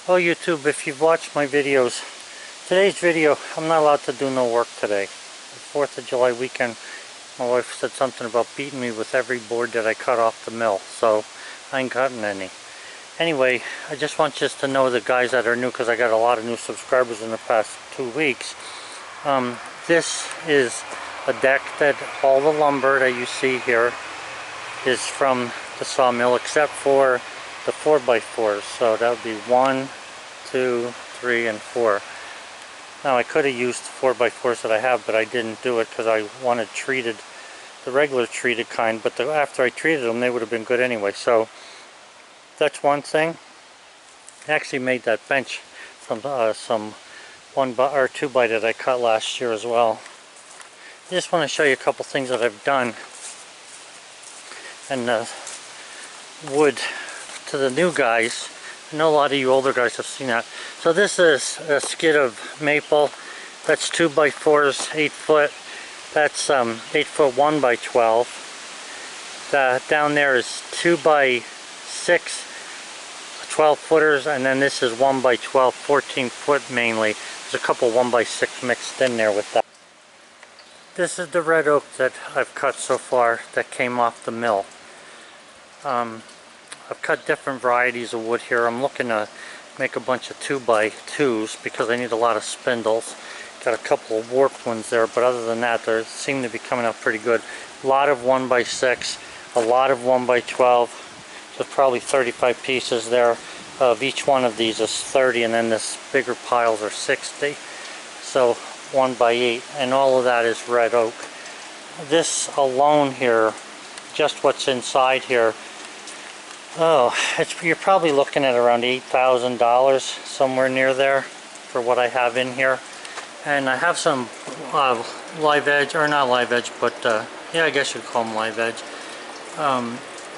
Oh YouTube, if you've watched my videos, today's video, I'm not allowed to do no work today. The 4th of July weekend, my wife said something about beating me with every board that I cut off the mill, so I ain't cutting any. Anyway, I just want you to know, the guys that are new, because I got a lot of new subscribers in the past 2 weeks. This is a deck that all the lumber that you see here is from the sawmill, except for the 4x4s. So that would be 1, 2, 3, and 4. Now I could have used the 4x4s that I have, but I didn't do it because I wanted treated, the regular treated kind, but after I treated them they would have been good anyway. So that's one thing. I actually made that bench from some 1x or 2x that I cut last year as well. I just want to show you a couple things that I've done. And wood to the new guys. I know a lot of you older guys have seen that. So this is a skid of maple. That's 2x4s, 8 foot. That's 8 foot 1x12. Down there is 2x6 12 footers, and then this is 1x12 14 foot mainly. There's a couple 1x6 mixed in there with that. This is the red oak that I've cut so far that came off the mill. I've cut different varieties of wood here. I'm looking to make a bunch of 2x2s because I need a lot of spindles. Got a couple of warped ones there, but other than that, they seem to be coming out pretty good. A lot of 1x6, a lot of 1x12. So probably 35 pieces there. Of each one of these is 30, and then this bigger piles are 60. So 1x8, and all of that is red oak. This alone here, just what's inside here, you're probably looking at around $8,000, somewhere near there, for what I have in here. And I have some live edge, or not live edge, but yeah, I guess you'd call them live edge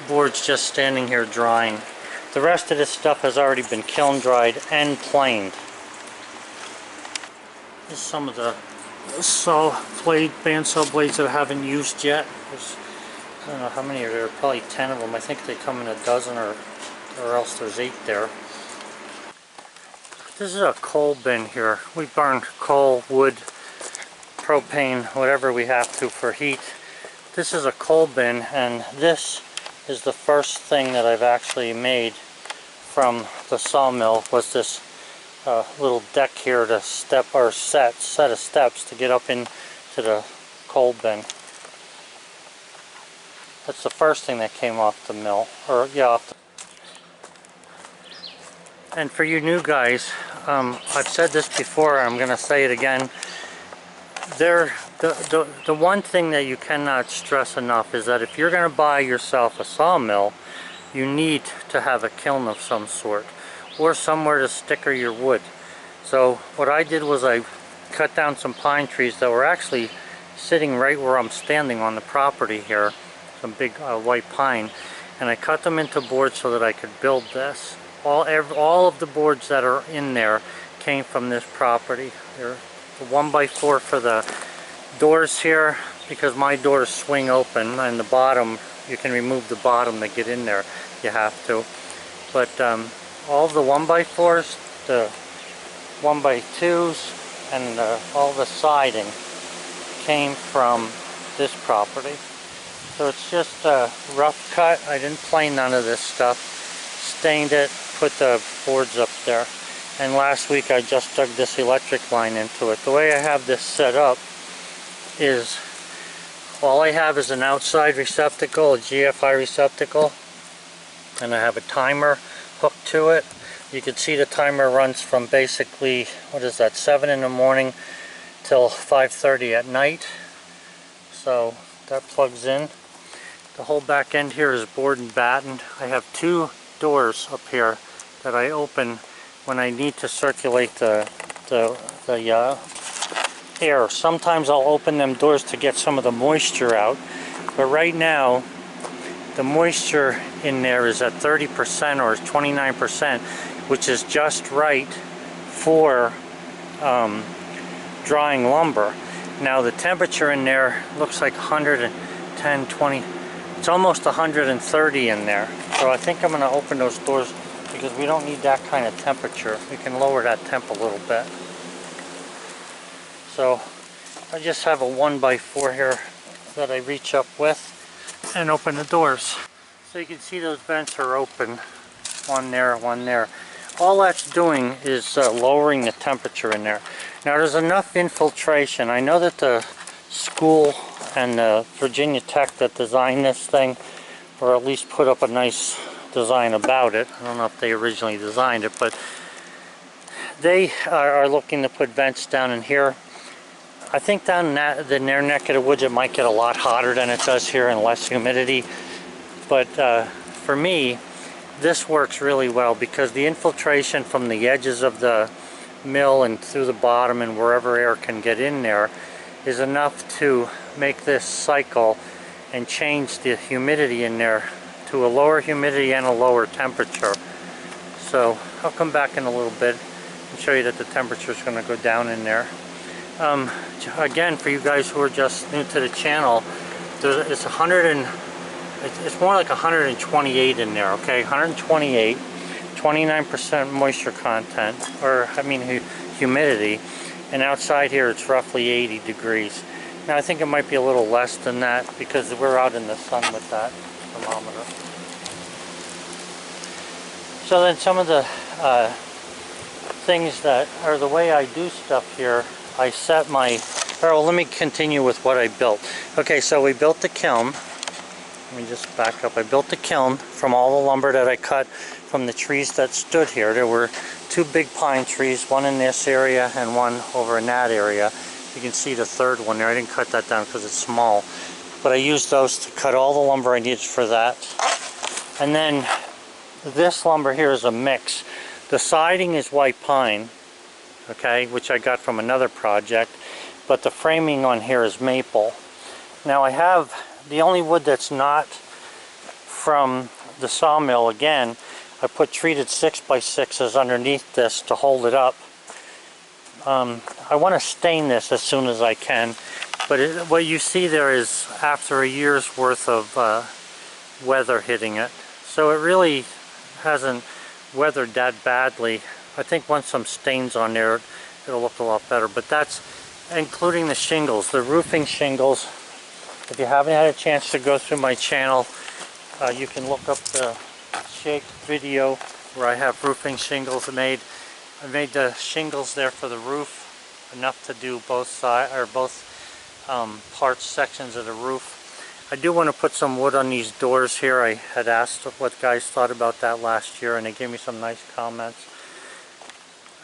boards just standing here drying. The rest of this stuff has already been kiln dried and planed. This is some of the bandsaw blades that I haven't used yet. I don't know how many are there, probably 10 of them. I think they come in a dozen, or else there's 8 there. This is a coal bin here. We burn coal, wood, propane, whatever we have to for heat. This is a coal bin, and this is the first thing that I've actually made from the sawmill, was this little deck here to set of steps to get up into the coal bin. That's the first thing that came off the mill, or yeah. And for you new guys, I've said this before, I'm going to say it again. The one thing that you cannot stress enough is that if you're going to buy yourself a sawmill, you need to have a kiln of some sort, or somewhere to sticker your wood. So what I did was I cut down some pine trees that were actually sitting right where I'm standing on the property here, some big white pine, and I cut them into boards so that I could build this. All of the boards that are in there came from this property. They're the 1x4 for the doors here, because my doors swing open, and the bottom, you can remove the bottom to get in there, you have to. But all of the 1x4s, the 1x2s, and all the siding came from this property. So it's just a rough cut. I didn't plane none of this stuff. Stained it, put the boards up there. And last week I just dug this electric line into it. The way I have this set up is, all I have is an outside receptacle, a GFI receptacle, and I have a timer hooked to it. You can see the timer runs from basically, what is that, 7 in the morning till 5:30 at night. So that plugs in. The whole back end here is board and battened. I have 2 doors up here that I open when I need to circulate the air. Sometimes I'll open them doors to get some of the moisture out, but right now the moisture in there is at 30% or 29%, which is just right for drying lumber. Now the temperature in there looks like 110, 20, it's almost 130 in there. So I think I'm going to open those doors because we don't need that kind of temperature. We can lower that temp a little bit. So I just have a 1x4 here that I reach up with and open the doors. So you can see those vents are open. One there, one there. All that's doing is lowering the temperature in there. Now there's enough infiltration. I know that the school and Virginia Tech that designed this thing, or at least put up a nice design about it. I don't know if they originally designed it, but they are looking to put vents down in here. I think down in their neck of the woods it might get a lot hotter than it does here and less humidity. But for me, this works really well because the infiltration from the edges of the mill and through the bottom and wherever air can get in there is enough to make this cycle and change the humidity in there to a lower humidity and a lower temperature. So I'll come back in a little bit and show you that the temperature is going to go down in there. Again, for you guys who are just new to the channel, it's more like 128 in there, okay? 128, 29% moisture content, or I mean humidity, and outside here it's roughly 80 degrees. Now I think it might be a little less than that because we're out in the sun with that thermometer. So then some of the things that are the way I do stuff here, I set my, well, let me continue with what I built. Okay, so we built the kiln. Let me just back up. I built the kiln from all the lumber that I cut from the trees that stood here. There were two big pine trees, one in this area and one over in that area. You can see the third one there. I didn't cut that down because it's small. But I used those to cut all the lumber I needed for that. And then this lumber here is a mix. The siding is white pine, okay, which I got from another project. But the framing on here is maple. Now I have the only wood that's not from the sawmill, again, I put treated 6x6s underneath this to hold it up. I want to stain this as soon as I can, but what you see there is after a year's worth of weather hitting it. So it really hasn't weathered that badly. I think once some stains on there, it'll look a lot better. But that's including the shingles, the roofing shingles. If you haven't had a chance to go through my channel, you can look up the shake video where I have roofing shingles made. I made the shingles there for the roof, enough to do both sides or both sections of the roof. I do want to put some wood on these doors here. I had asked what guys thought about that last year, and they gave me some nice comments.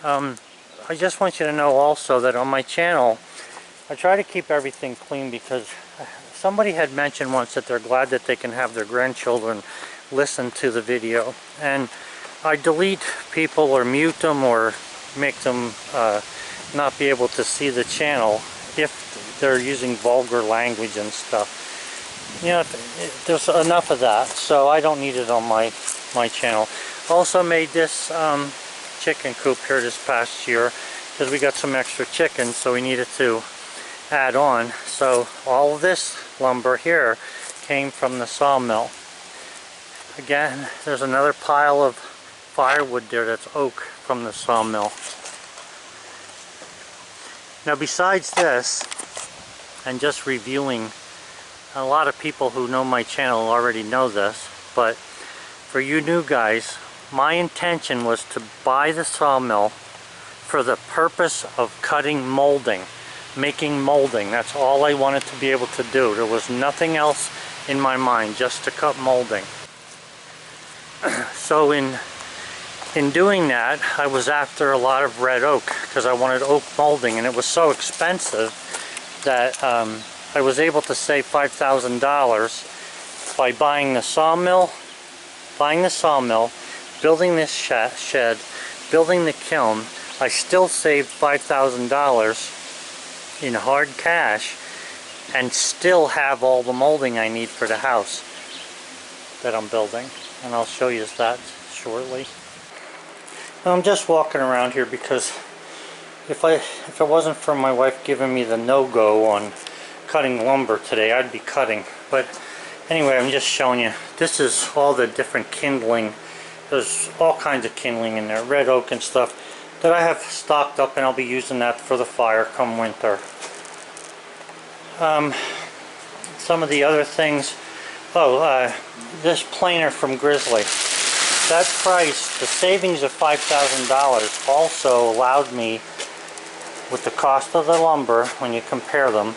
I just want you to know also that on my channel, I try to keep everything clean because somebody had mentioned once that they're glad that they can have their grandchildren listen to the video. And I delete people or mute them or make them not be able to see the channel if they're using vulgar language and stuff. You know, there's enough of that, so I don't need it on my channel. Also made this chicken coop here this past year because we got some extra chickens, so we needed to add on. So all of this lumber here came from the sawmill. Again, there's another pile of firewood there that's oak from the sawmill. Now besides this, and just reviewing, a lot of people who know my channel already know this, but for you new guys, my intention was to buy the sawmill for the purpose of cutting molding, making molding. That's all I wanted to be able to do. There was nothing else in my mind, just to cut molding. So in doing that, I was after a lot of red oak because I wanted oak molding, and it was so expensive that I was able to save $5,000 by buying the sawmill, building this shed, building the kiln. I still saved $5,000 in hard cash and still have all the molding I need for the house that I'm building. And I'll show you that shortly. I'm just walking around here because if it wasn't for my wife giving me the no-go on cutting lumber today, I'd be cutting. But anyway, I'm just showing you. This is all the different kindling there's all kinds of kindling in there, red oak and stuff that I have stocked up, and I'll be using that for the fire come winter. Some of the other things, this planer from Grizzly. That price, the savings of $5,000 also allowed me, with the cost of the lumber, when you compare them,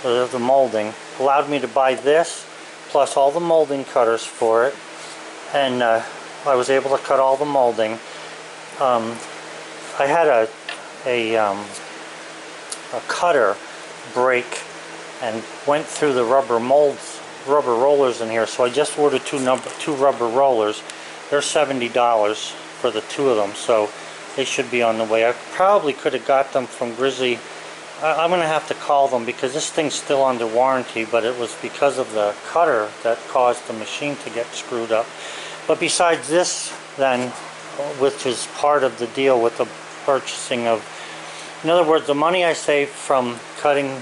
the molding, allowed me to buy this, plus all the molding cutters for it, and I was able to cut all the molding. I had a cutter break and went through the rubber rollers in here, so I just ordered two rubber rollers. They're $70 for the two of them, so they should be on the way. I probably could have got them from Grizzly. I'm going to have to call them because this thing's still under warranty, but it was because of the cutter that caused the machine to get screwed up. But besides this then, which is part of the deal with the purchasing of, in other words, the money I saved from cutting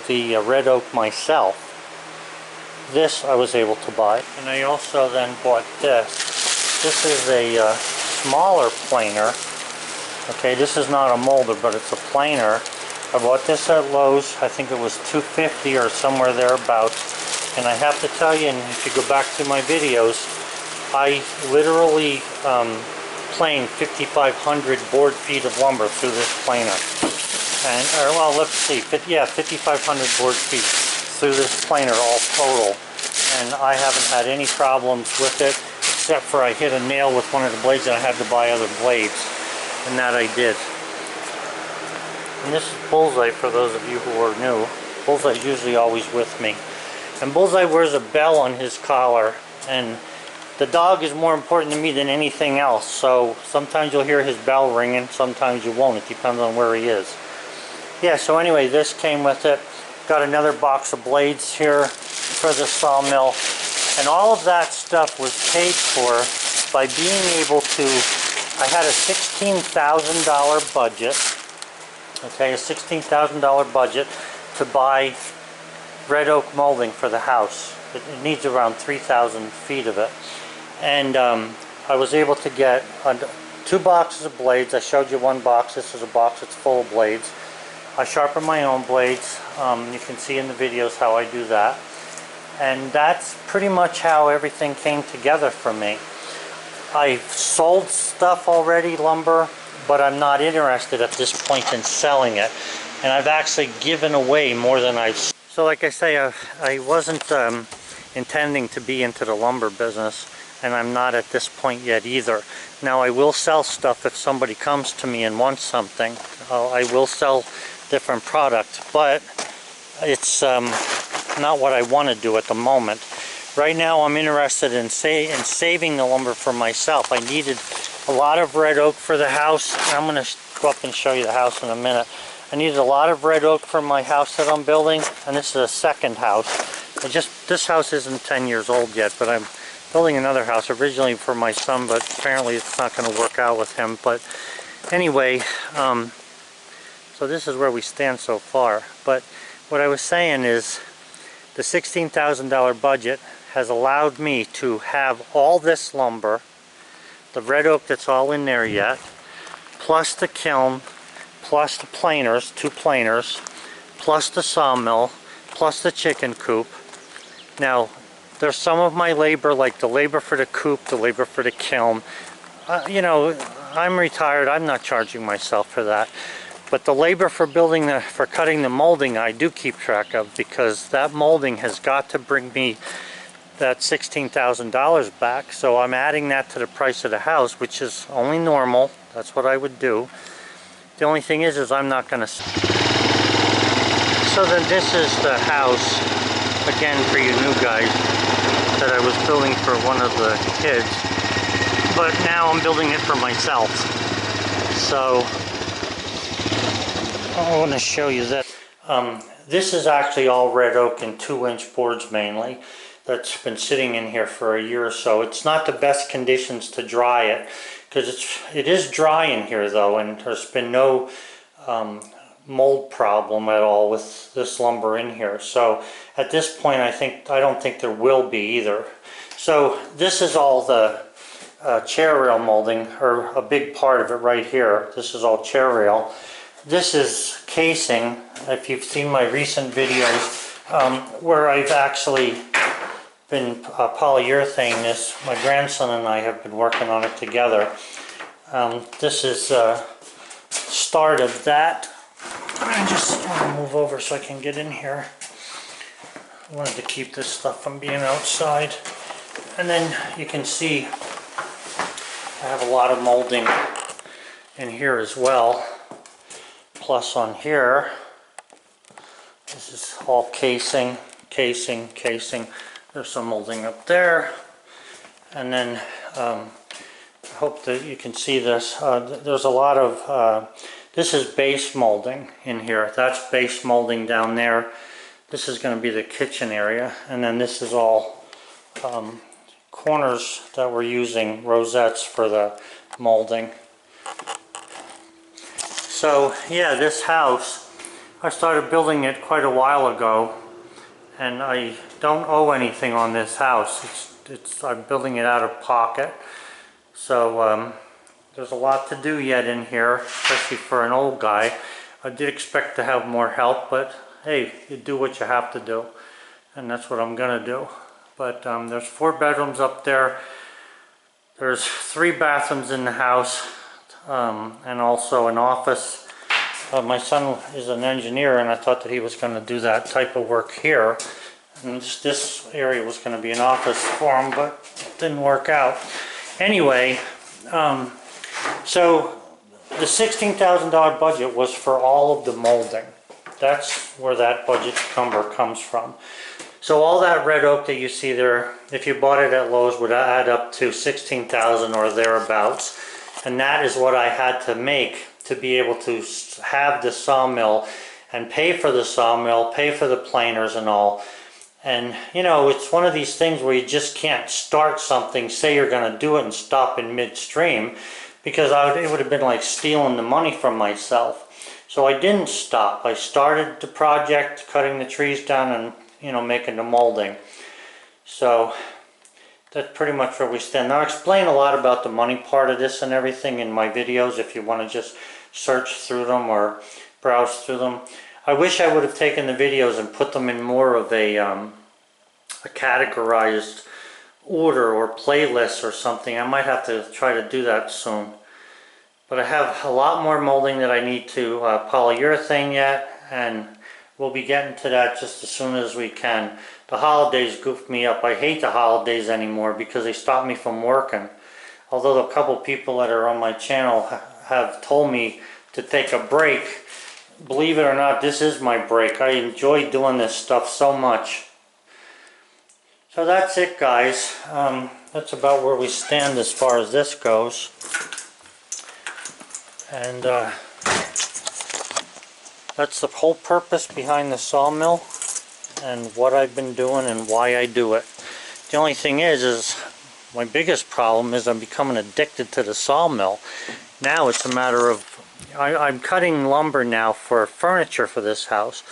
the red oak myself, this I was able to buy. And I also then bought this. This is a smaller planer. Okay, this is not a molder, but it's a planer. I bought this at Lowe's. I think it was $2.50 or somewhere thereabouts. And I have to tell you, and if you go back to my videos, I literally planed 5,500 board feet of lumber through this planer. And, well, let's see, 5,500 board feet through this planer all total. And I haven't had any problems with it, except for I hit a nail with one of the blades and I had to buy other blades. And that I did. And this is Bullseye, for those of you who are new. Bullseye's usually always with me. And Bullseye wears a bell on his collar, and the dog is more important to me than anything else. So sometimes you'll hear his bell ringing, sometimes you won't. It depends on where he is. Yeah, so anyway, this came with it. Got another box of blades here for the sawmill. And all of that stuff was paid for by being able to, I had a $16,000 budget. Okay, a $16,000 budget to buy red oak molding for the house. It needs around 3,000 feet of it. And I was able to get 2 boxes of blades. I showed you one box. This is a box that's full of blades. I sharpen my own blades. You can see in the videos how I do that. And that's pretty much how everything came together for me. I've sold stuff already, lumber, but I'm not interested at this point in selling it. And I've actually given away more than I've... So like I say, I wasn't intending to be into the lumber business, and I'm not at this point yet either. Now I will sell stuff if somebody comes to me and wants something. I will sell different products, but it's not what I want to do at the moment. Right now I'm interested in saving the lumber for myself. I needed a lot of red oak for the house. I'm going to go up and show you the house in a minute. I needed a lot of red oak for my house that I'm building, and this is a second house. This house isn't 10 years old yet, but I'm building another house originally for my son, but apparently it's not going to work out with him. But anyway, so this is where we stand so far. But what I was saying is the $16,000 budget has allowed me to have all this lumber, the red oak that's all in there yet, plus the kiln, plus the planers, 2 planers, plus the sawmill, plus the chicken coop. Now, there's some of my labor, like the labor for the coop, the labor for the kiln. You know, I'm retired, I'm not charging myself for that. But the labor for for cutting the molding, I do keep track of, because that molding has got to bring me that $16,000 back. So I'm adding that to the price of the house, which is only normal. That's what I would do. The only thing is I'm not going to... So then this is the house, again for you new guys, that I was building for one of the kids. But now I'm building it for myself. So I want to show you that. This is actually all red oak and 2-inch boards mainly. That's been sitting in here for a year or so. It's not the best conditions to dry it, because it is dry in here though, and there's been no mold problem at all with this lumber in here. So at this point I don't think there will be either. So this is all the chair rail molding, or a big part of it right here. This is all chair rail. This is casing. If you've seen my recent videos where I've actually been polyurethane this, my grandson and I have been working on it together. This is start of that. I just want to move over so I can get in here. I wanted to keep this stuff from being outside. And then you can see I have a lot of molding in here as well. Plus on here, this is all casing, casing, casing. There's some molding up there. And then I hope that you can see this. There's a lot of, this is base molding in here. That's base molding down there. This is going to be the kitchen area. And then this is all corners that we're using, rosettes for the molding. So yeah, this house, I started building it quite a while ago. And I don't owe anything on this house. I'm building it out of pocket. So there's a lot to do yet in here, especially for an old guy. I did expect to have more help, but hey, you do what you have to do. And that's what I'm gonna do. But there's 4 bedrooms up there. There's 3 bathrooms in the house, and also an office. My son is an engineer, and I thought that he was going to do that type of work here. And this area was going to be an office for him, but it didn't work out. Anyway, so the $16,000 budget was for all of the molding. That's where that budget number comes from. So all that red oak that you see there, if you bought it at Lowe's, would add up to $16,000 or thereabouts. And that is what I had to make to be able to have the sawmill and pay for the sawmill, pay for the planers and all. And you know, it's one of these things where you just can't start something, say you're going to do it and stop in midstream, because it would have been like stealing the money from myself. So I didn't stop. I started the project, cutting the trees down and, you know, making the molding. So that's pretty much where we stand. Now I explain a lot about the money part of this and everything in my videos if you want to just search through them or browse through them. I wish I would have taken the videos and put them in more of a categorized order or playlist or something. I might have to try to do that soon. But I have a lot more molding that I need to polyurethane yet, and we'll be getting to that just as soon as we can. The holidays goofed me up. I hate the holidays anymore because they stop me from working. Although a couple people that are on my channel have told me to take a break. Believe it or not, this is my break. I enjoy doing this stuff so much. So that's it, guys. That's about where we stand as far as this goes. And that's the whole purpose behind the sawmill and what I've been doing and why I do it. The only thing is my biggest problem is I'm becoming addicted to the sawmill. Now it's a matter of, I'm cutting lumber now for furniture for this house.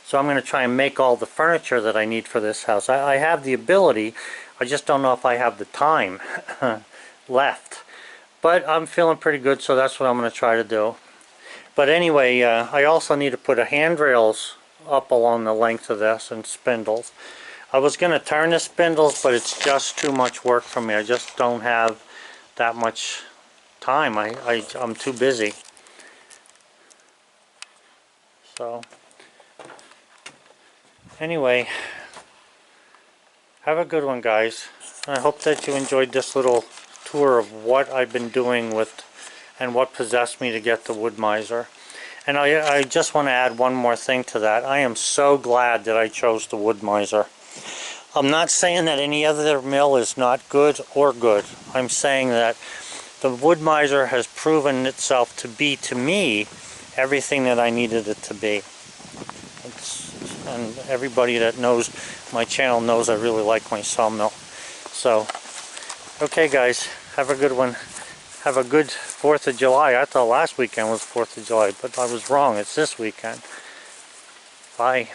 So I'm going to try and make all the furniture that I need for this house. I have the ability, I just don't know if I have the time left. But I'm feeling pretty good, so that's what I'm going to try to do. But anyway, I also need to put handrails up along the length of this and spindles. I was going to turn the spindles, but it's just too much work for me. I just don't have that much time. I'm too busy. So anyway, have a good one, guys. I hope that you enjoyed this little tour of what I've been doing with and what possessed me to get the Wood Miser. And I just want to add one more thing to that. I am so glad that I chose the Wood Miser. I'm not saying that any other mill is not good or good. I'm saying that the Wood Miser has proven itself to be, to me, everything that I needed it to be. And everybody that knows my channel knows I really like my sawmill. So, okay guys, have a good one. Have a good 4th of July. I thought last weekend was 4th of July, but I was wrong. It's this weekend. Bye.